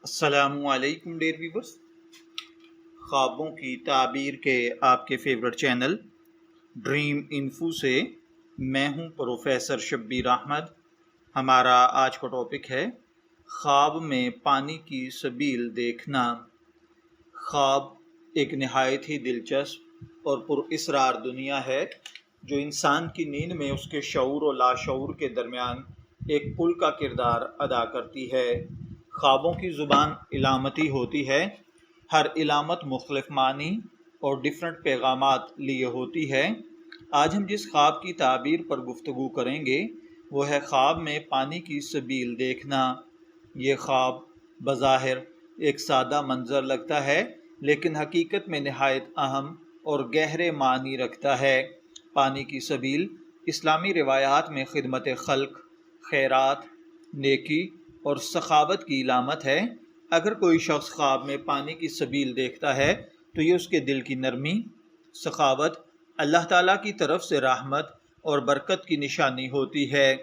السلام علیکم dear viewers, خوابوں کی تعبیر کے آپ کے فیورٹ چینل ڈریم انفو سے میں ہوں پروفیسر شبیر احمد۔ ہمارا آج کا ٹاپک ہے خواب میں پانی کی سبیل دیکھنا۔ خواب ایک نہایت ہی دلچسپ اور پر اسرار دنیا ہے جو انسان کی نیند میں اس کے شعور و لاشعور کے درمیان ایک پل کا کردار ادا کرتی ہے۔ خوابوں کی زبان علامتی ہوتی ہے، ہر علامت مختلف معنی اور ڈیفرنٹ پیغامات لیے ہوتی ہے۔ آج ہم جس خواب کی تعبیر پر گفتگو کریں گے وہ ہے خواب میں پانی کی سبیل دیکھنا۔ یہ خواب بظاہر ایک سادہ منظر لگتا ہے لیکن حقیقت میں نہایت اہم اور گہرے معنی رکھتا ہے۔ پانی کی سبیل اسلامی روایات میں خدمت خلق، خیرات، نیکی اور سخاوت کی علامت ہے۔ اگر کوئی شخص خواب میں پانی کی سبیل دیکھتا ہے تو یہ اس کے دل کی نرمی، سخاوت، اللہ تعالیٰ کی طرف سے رحمت اور برکت کی نشانی ہوتی ہے۔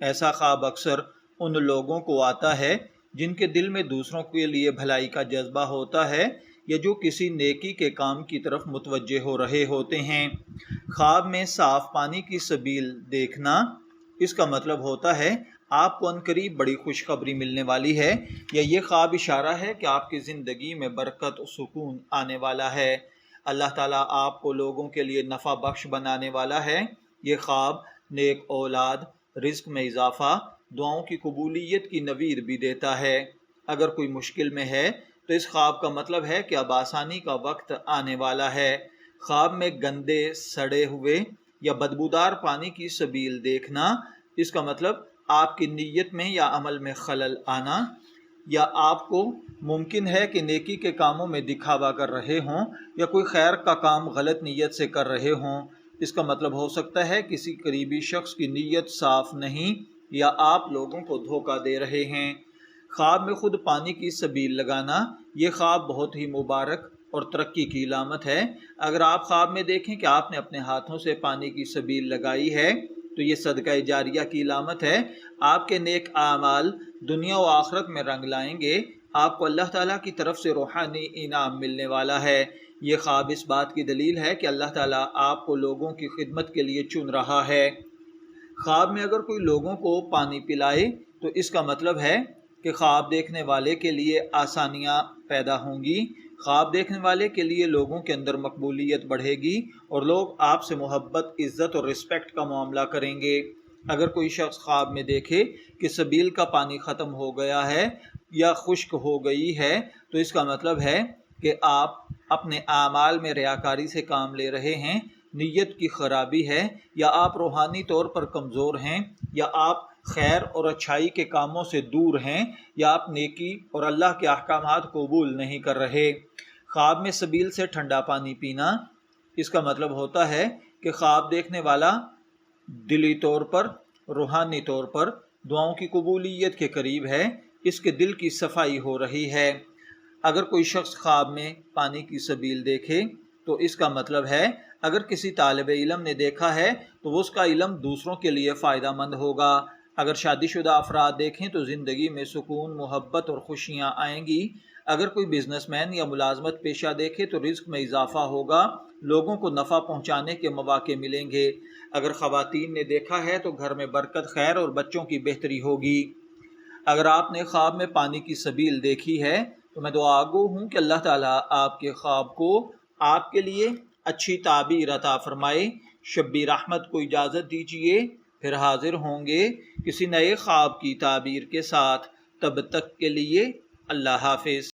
ایسا خواب اکثر ان لوگوں کو آتا ہے جن کے دل میں دوسروں کے لیے بھلائی کا جذبہ ہوتا ہے یا جو کسی نیکی کے کام کی طرف متوجہ ہو رہے ہوتے ہیں۔ خواب میں صاف پانی کی سبیل دیکھنا، اس کا مطلب ہوتا ہے آپ کو عنقریب بڑی خوشخبری ملنے والی ہے، یا یہ خواب اشارہ ہے کہ آپ کی زندگی میں برکت و سکون آنے والا ہے۔ اللہ تعالیٰ آپ کو لوگوں کے لیے نفع بخش بنانے والا ہے۔ یہ خواب نیک اولاد، رزق میں اضافہ، دعاؤں کی قبولیت کی نوید بھی دیتا ہے۔ اگر کوئی مشکل میں ہے تو اس خواب کا مطلب ہے کہ اب آسانی کا وقت آنے والا ہے۔ خواب میں گندے، سڑے ہوئے یا بدبودار پانی کی سبیل دیکھنا، اس کا مطلب آپ کی نیت میں یا عمل میں خلل آنا، یا آپ کو ممکن ہے کہ نیکی کے کاموں میں دکھاوا کر رہے ہوں یا کوئی خیر کا کام غلط نیت سے کر رہے ہوں۔ اس کا مطلب ہو سکتا ہے کسی قریبی شخص کی نیت صاف نہیں یا آپ لوگوں کو دھوکہ دے رہے ہیں۔ خواب میں خود پانی کی سبیل لگانا، یہ خواب بہت ہی مبارک اور ترقی کی علامت ہے۔ اگر آپ خواب میں دیکھیں کہ آپ نے اپنے ہاتھوں سے پانی کی سبیل لگائی ہے تو یہ صدقہ جاریہ کی علامت ہے۔ آپ کے نیک اعمال دنیا و آخرت میں رنگ لائیں گے، آپ کو اللہ تعالیٰ کی طرف سے روحانی انعام ملنے والا ہے۔ یہ خواب اس بات کی دلیل ہے کہ اللہ تعالیٰ آپ کو لوگوں کی خدمت کے لیے چن رہا ہے۔ خواب میں اگر کوئی لوگوں کو پانی پلائے تو اس کا مطلب ہے کہ خواب دیکھنے والے کے لیے آسانیاں پیدا ہوں گی۔ خواب دیکھنے والے کے لیے لوگوں کے اندر مقبولیت بڑھے گی اور لوگ آپ سے محبت، عزت اور رسپیکٹ کا معاملہ کریں گے۔ اگر کوئی شخص خواب میں دیکھے کہ سبیل کا پانی ختم ہو گیا ہے یا خشک ہو گئی ہے تو اس کا مطلب ہے کہ آپ اپنے اعمال میں ریاکاری سے کام لے رہے ہیں، نیت کی خرابی ہے، یا آپ روحانی طور پر کمزور ہیں، یا آپ خیر اور اچھائی کے کاموں سے دور ہیں، یا آپ نیکی اور اللہ کے احکامات قبول نہیں کر رہے۔ خواب میں سبیل سے ٹھنڈا پانی پینا، اس کا مطلب ہوتا ہے کہ خواب دیکھنے والا دلی طور پر، روحانی طور پر دعاؤں کی قبولیت کے قریب ہے، اس کے دل کی صفائی ہو رہی ہے۔ اگر کوئی شخص خواب میں پانی کی سبیل دیکھے تو اس کا مطلب ہے اگر کسی طالب علم نے دیکھا ہے تو اس کا علم دوسروں کے لیے فائدہ مند ہوگا۔ اگر شادی شدہ افراد دیکھیں تو زندگی میں سکون، محبت اور خوشیاں آئیں گی۔ اگر کوئی بزنس مین یا ملازمت پیشہ دیکھے تو رزق میں اضافہ ہوگا، لوگوں کو نفع پہنچانے کے مواقع ملیں گے۔ اگر خواتین نے دیکھا ہے تو گھر میں برکت، خیر اور بچوں کی بہتری ہوگی۔ اگر آپ نے خواب میں پانی کی سبیل دیکھی ہے تو میں دعا گو ہوں کہ اللہ تعالیٰ آپ کے خواب کو آپ کے لیے اچھی تعبیر عطا فرمائے۔ شبیر احمد کو اجازت دیجیے، پھر حاضر ہوں گے کسی نئے خواب کی تعبیر کے ساتھ۔ تب تک کے لیے اللہ حافظ۔